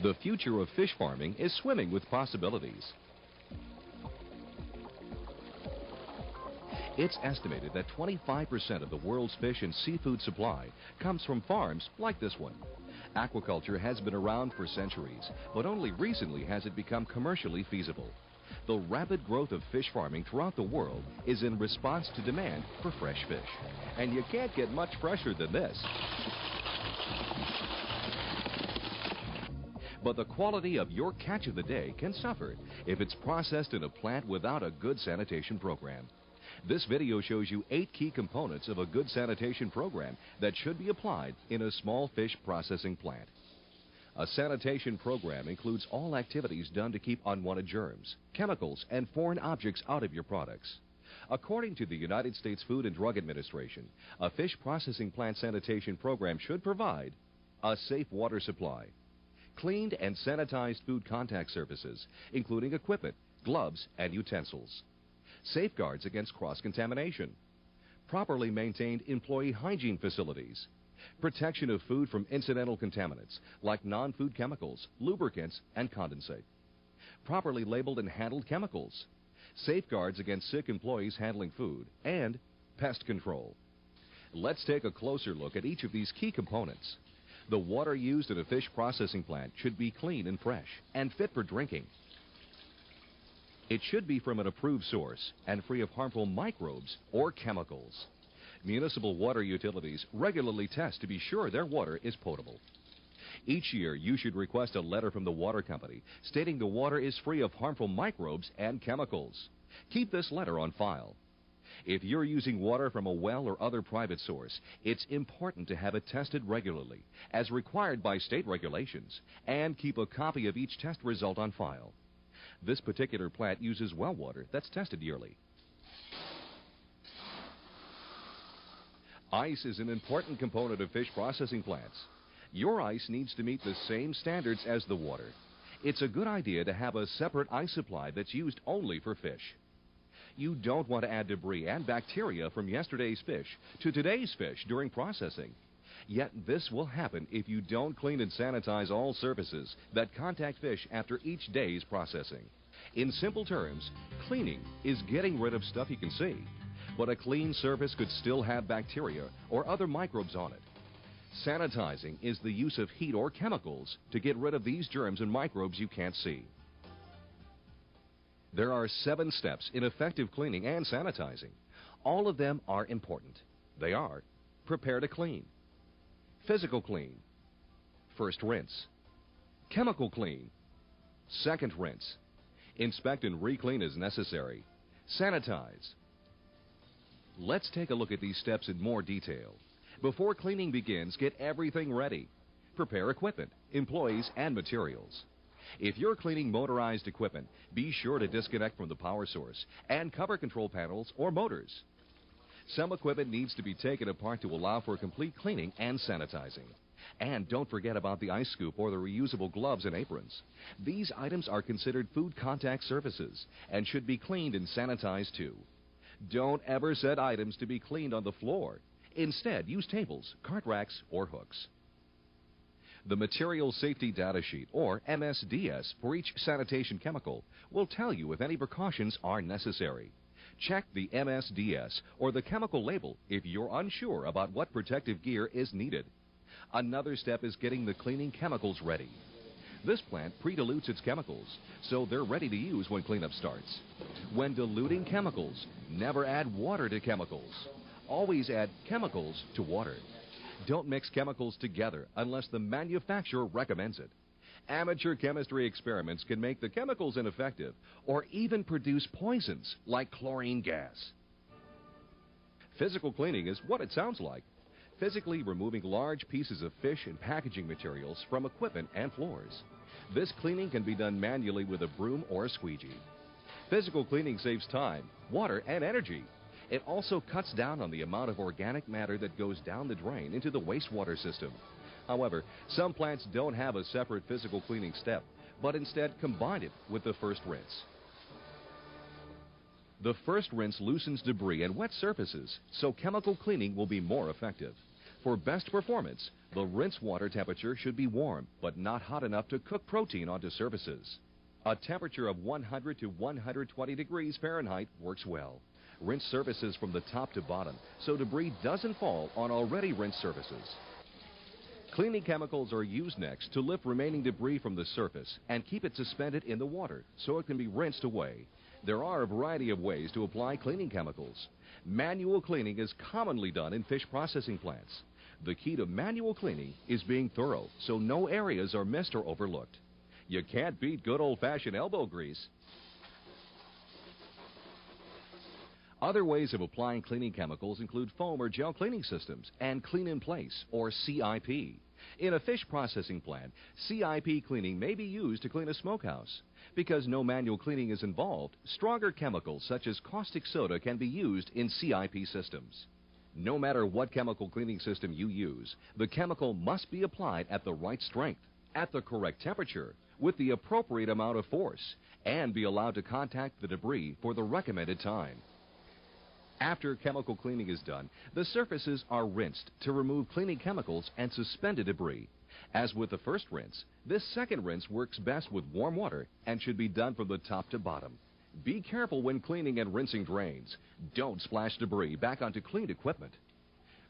The future of fish farming is swimming with possibilities. It's estimated that 25% of the world's fish and seafood supply comes from farms like this one. Aquaculture has been around for centuries, but only recently has it become commercially feasible. The rapid growth of fish farming throughout the world is in response to demand for fresh fish. And you can't get much fresher than this. But the quality of your catch of the day can suffer if it's processed in a plant without a good sanitation program. This video shows you 8 key components of a good sanitation program that should be applied in a small fish processing plant. A sanitation program includes all activities done to keep unwanted germs, chemicals, and foreign objects out of your products. According to the United States Food and Drug Administration, a fish processing plant sanitation program should provide a safe water supply, cleaned and sanitized food contact surfaces, including equipment, gloves, and utensils, safeguards against cross-contamination, properly maintained employee hygiene facilities, protection of food from incidental contaminants like non-food chemicals, lubricants, and condensate, properly labeled and handled chemicals, safeguards against sick employees handling food, and pest control. Let's take a closer look at each of these key components. The water used in a fish processing plant should be clean and fresh and fit for drinking. It should be from an approved source and free of harmful microbes or chemicals. Municipal water utilities regularly test to be sure their water is potable. Each year, you should request a letter from the water company stating the water is free of harmful microbes and chemicals. Keep this letter on file. If you're using water from a well or other private source, it's important to have it tested regularly, as required by state regulations, and keep a copy of each test result on file. This particular plant uses well water that's tested yearly. Ice is an important component of fish processing plants. Your ice needs to meet the same standards as the water. It's a good idea to have a separate ice supply that's used only for fish. You don't want to add debris and bacteria from yesterday's fish to today's fish during processing. Yet this will happen if you don't clean and sanitize all surfaces that contact fish after each day's processing. In simple terms, cleaning is getting rid of stuff you can see, but a clean surface could still have bacteria or other microbes on it. Sanitizing is the use of heat or chemicals to get rid of these germs and microbes you can't see. There are 7 steps in effective cleaning and sanitizing. All of them are important. They are: prepare to clean, physical clean, first rinse, chemical clean, second rinse, inspect and re-clean as necessary, sanitize. Let's take a look at these steps in more detail. Before cleaning begins, get everything ready. Prepare equipment, employees, and materials. If you're cleaning motorized equipment, be sure to disconnect from the power source and cover control panels or motors. Some equipment needs to be taken apart to allow for complete cleaning and sanitizing. And don't forget about the ice scoop or the reusable gloves and aprons. These items are considered food contact surfaces and should be cleaned and sanitized too. Don't ever set items to be cleaned on the floor. Instead, use tables, cart racks, or hooks. The Material Safety Data Sheet, or MSDS, for each sanitation chemical will tell you if any precautions are necessary. Check the MSDS or the chemical label if you're unsure about what protective gear is needed. Another step is getting the cleaning chemicals ready. This plant pre-dilutes its chemicals, so they're ready to use when cleanup starts. When diluting chemicals, never add water to chemicals. Always add chemicals to water. Don't mix chemicals together unless the manufacturer recommends it. Amateur chemistry experiments can make the chemicals ineffective or even produce poisons like chlorine gas. Physical cleaning is what it sounds like. Physically removing large pieces of fish and packaging materials from equipment and floors. This cleaning can be done manually with a broom or a squeegee. Physical cleaning saves time, water, and energy. It also cuts down on the amount of organic matter that goes down the drain into the wastewater system. However, some plants don't have a separate physical cleaning step, but instead combine it with the first rinse. The first rinse loosens debris and wet surfaces, so chemical cleaning will be more effective. For best performance, the rinse water temperature should be warm, but not hot enough to cook protein onto surfaces. A temperature of 100 to 120 degrees Fahrenheit works well. Rinse surfaces from the top to bottom so debris doesn't fall on already rinsed surfaces. Cleaning chemicals are used next to lift remaining debris from the surface and keep it suspended in the water so it can be rinsed away. There are a variety of ways to apply cleaning chemicals. Manual cleaning is commonly done in fish processing plants. The key to manual cleaning is being thorough so no areas are missed or overlooked. You can't beat good old-fashioned elbow grease. Other ways of applying cleaning chemicals include foam or gel cleaning systems and clean in place, or CIP. In a fish processing plant, CIP cleaning may be used to clean a smokehouse. Because no manual cleaning is involved, stronger chemicals such as caustic soda can be used in CIP systems. No matter what chemical cleaning system you use, the chemical must be applied at the right strength, at the correct temperature, with the appropriate amount of force, and be allowed to contact the debris for the recommended time. After chemical cleaning is done, the surfaces are rinsed to remove cleaning chemicals and suspended debris. As with the first rinse, this second rinse works best with warm water and should be done from the top to bottom. Be careful when cleaning and rinsing drains. Don't splash debris back onto cleaned equipment.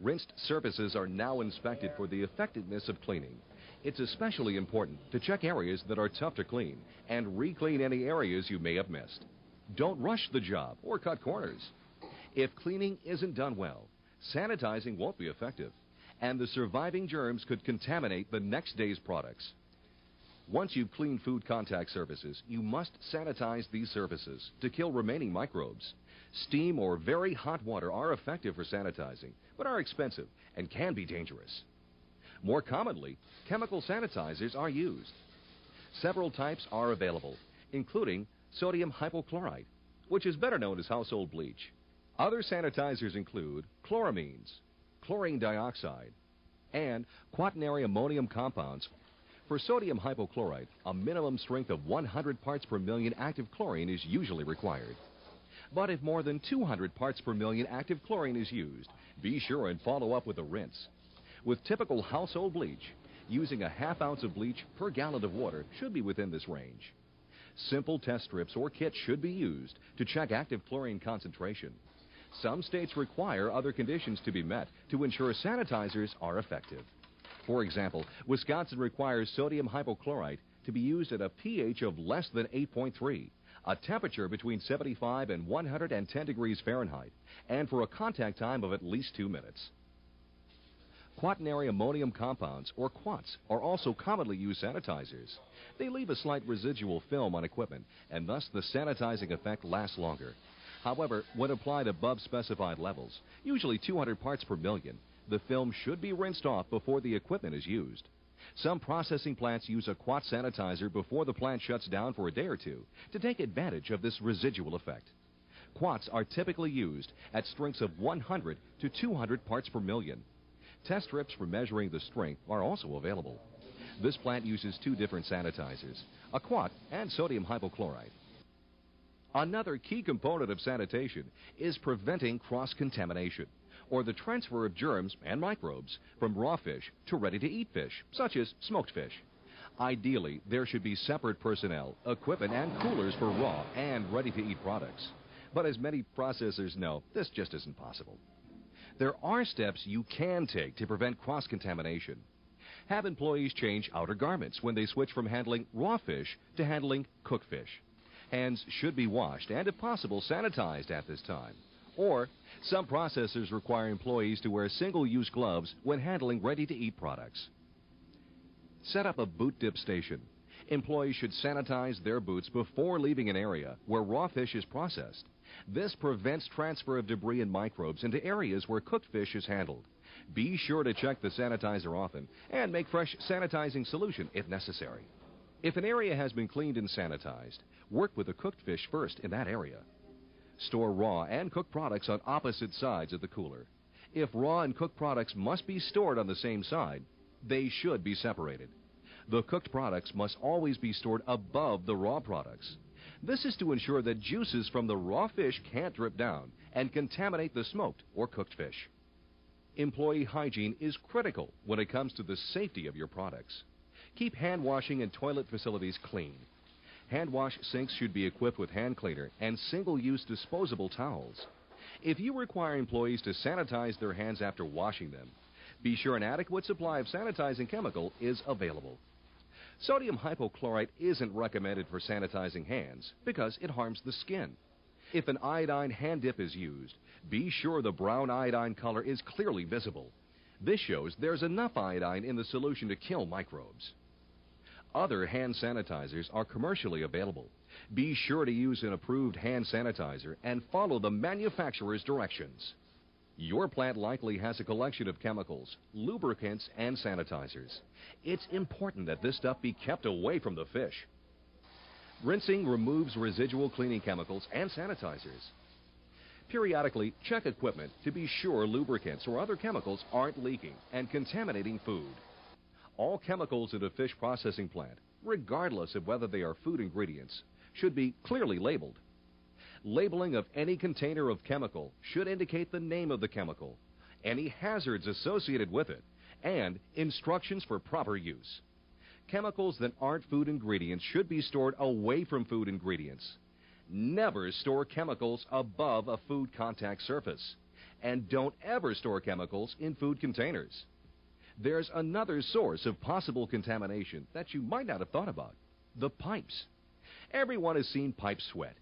Rinsed surfaces are now inspected for the effectiveness of cleaning. It's especially important to check areas that are tough to clean and re-clean any areas you may have missed. Don't rush the job or cut corners. If cleaning isn't done well, sanitizing won't be effective, and the surviving germs could contaminate the next day's products. Once you've cleaned food contact surfaces, you must sanitize these surfaces to kill remaining microbes. Steam or very hot water are effective for sanitizing, but are expensive and can be dangerous. More commonly, chemical sanitizers are used. Several types are available, including sodium hypochlorite, which is better known as household bleach. Other sanitizers include chloramines, chlorine dioxide, and quaternary ammonium compounds. For sodium hypochlorite, a minimum strength of 100 parts per million active chlorine is usually required. But if more than 200 parts per million active chlorine is used, be sure and follow up with a rinse. With typical household bleach, using a ½ ounce of bleach per gallon of water should be within this range. Simple test strips or kits should be used to check active chlorine concentration. Some states require other conditions to be met to ensure sanitizers are effective. For example, Wisconsin requires sodium hypochlorite to be used at a pH of less than 8.3, a temperature between 75 and 110 degrees Fahrenheit, and for a contact time of at least 2 minutes. Quaternary ammonium compounds, or quats, are also commonly used sanitizers. They leave a slight residual film on equipment, and thus the sanitizing effect lasts longer. However, when applied above specified levels, usually 200 parts per million, the film should be rinsed off before the equipment is used. Some processing plants use a quat sanitizer before the plant shuts down for a day or two to take advantage of this residual effect. Quats are typically used at strengths of 100 to 200 parts per million. Test strips for measuring the strength are also available. This plant uses 2 different sanitizers, a quat and sodium hypochlorite. Another key component of sanitation is preventing cross-contamination, or the transfer of germs and microbes from raw fish to ready-to-eat fish, such as smoked fish. Ideally, there should be separate personnel, equipment, and coolers for raw and ready-to-eat products. But as many processors know, this just isn't possible. There are steps you can take to prevent cross-contamination. Have employees change outer garments when they switch from handling raw fish to handling cooked fish. Hands should be washed and, if possible, sanitized at this time. Or, some processors require employees to wear single-use gloves when handling ready-to-eat products. Set up a boot dip station. Employees should sanitize their boots before leaving an area where raw fish is processed. This prevents transfer of debris and microbes into areas where cooked fish is handled. Be sure to check the sanitizer often and make fresh sanitizing solution if necessary. If an area has been cleaned and sanitized, work with the cooked fish first in that area. Store raw and cooked products on opposite sides of the cooler. If raw and cooked products must be stored on the same side, they should be separated. The cooked products must always be stored above the raw products. This is to ensure that juices from the raw fish can't drip down and contaminate the smoked or cooked fish. Employee hygiene is critical when it comes to the safety of your products. Keep hand washing and toilet facilities clean. Hand wash sinks should be equipped with hand cleaner and single-use disposable towels. If you require employees to sanitize their hands after washing them, be sure an adequate supply of sanitizing chemical is available. Sodium hypochlorite isn't recommended for sanitizing hands because it harms the skin. If an iodine hand dip is used, be sure the brown iodine color is clearly visible. This shows there's enough iodine in the solution to kill microbes. Other hand sanitizers are commercially available. Be sure to use an approved hand sanitizer and follow the manufacturer's directions. Your plant likely has a collection of chemicals, lubricants, and sanitizers. It's important that this stuff be kept away from the fish. Rinsing removes residual cleaning chemicals and sanitizers. Periodically, check equipment to be sure lubricants or other chemicals aren't leaking and contaminating food. All chemicals in a fish processing plant, regardless of whether they are food ingredients, should be clearly labeled. Labeling of any container of chemical should indicate the name of the chemical, any hazards associated with it, and instructions for proper use. Chemicals that aren't food ingredients should be stored away from food ingredients. Never store chemicals above a food contact surface. And don't ever store chemicals in food containers. There's another source of possible contamination that you might not have thought about: the pipes. Everyone has seen pipes sweat.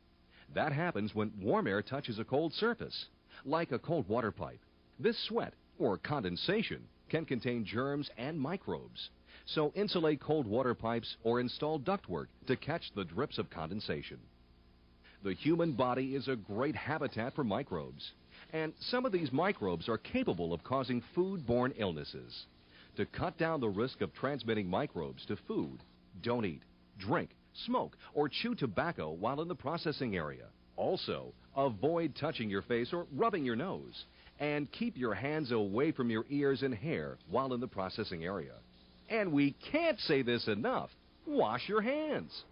That happens when warm air touches a cold surface, like a cold water pipe. This sweat, or condensation, can contain germs and microbes. So insulate cold water pipes or install ductwork to catch the drips of condensation. The human body is a great habitat for microbes, and some of these microbes are capable of causing food-borne illnesses. To cut down the risk of transmitting microbes to food, don't eat, drink, smoke, or chew tobacco while in the processing area. Also, avoid touching your face or rubbing your nose, and keep your hands away from your ears and hair while in the processing area. And we can't say this enough: wash your hands.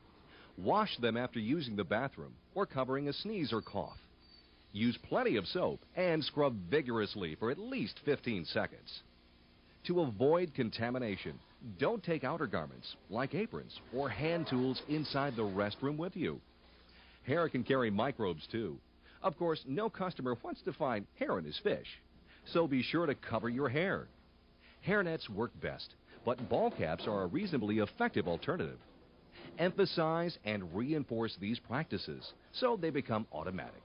Wash them after using the bathroom or covering a sneeze or cough. Use plenty of soap and scrub vigorously for at least 15 seconds. To avoid contamination, don't take outer garments like aprons or hand tools inside the restroom with you. Hair can carry microbes too. Of course, no customer wants to find hair in his fish, so be sure to cover your hair. Hairnets work best, but ball caps are a reasonably effective alternative. Emphasize and reinforce these practices so they become automatic.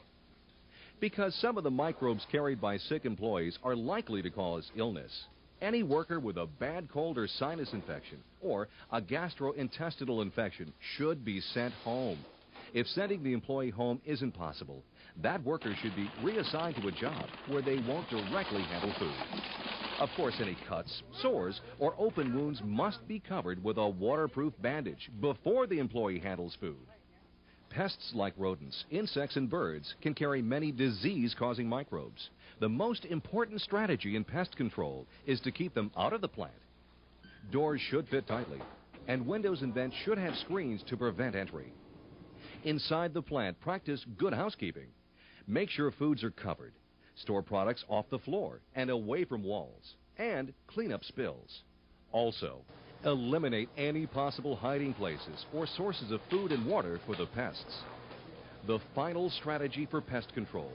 Because some of the microbes carried by sick employees are likely to cause illness, any worker with a bad cold or sinus infection or a gastrointestinal infection should be sent home. If sending the employee home isn't possible, that worker should be reassigned to a job where they won't directly handle food. Of course, any cuts, sores, or open wounds must be covered with a waterproof bandage before the employee handles food. Pests like rodents, insects, and birds can carry many disease-causing microbes. The most important strategy in pest control is to keep them out of the plant. Doors should fit tightly, and windows and vents should have screens to prevent entry. Inside the plant, practice good housekeeping. Make sure foods are covered. Store products off the floor and away from walls, and clean up spills. Also, eliminate any possible hiding places or sources of food and water for the pests. The final strategy for pest control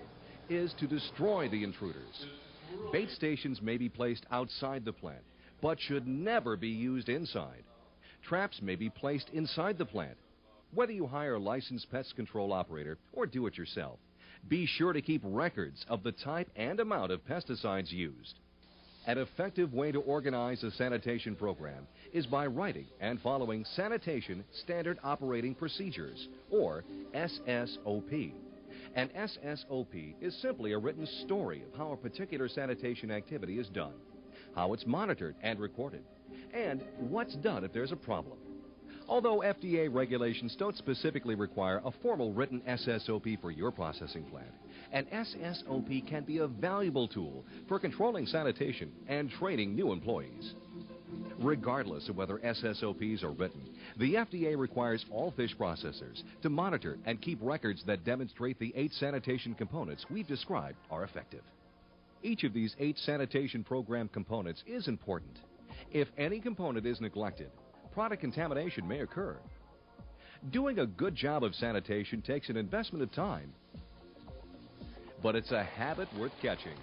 is to destroy the intruders. Bait stations may be placed outside the plant, but should never be used inside. Traps may be placed inside the plant. Whether you hire a licensed pest control operator or do it yourself, be sure to keep records of the type and amount of pesticides used. An effective way to organize a sanitation program is by writing and following Sanitation Standard Operating Procedures, or SSOP. An SSOP is simply a written story of how a particular sanitation activity is done, how it's monitored and recorded, and what's done if there's a problem. Although FDA regulations don't specifically require a formal written SSOP for your processing plant, an SSOP can be a valuable tool for controlling sanitation and training new employees. Regardless of whether SSOPs are written, the FDA requires all fish processors to monitor and keep records that demonstrate the 8 sanitation components we've described are effective. Each of these 8 sanitation program components is important. If any component is neglected, product contamination may occur. Doing a good job of sanitation takes an investment of time, but it's a habit worth catching.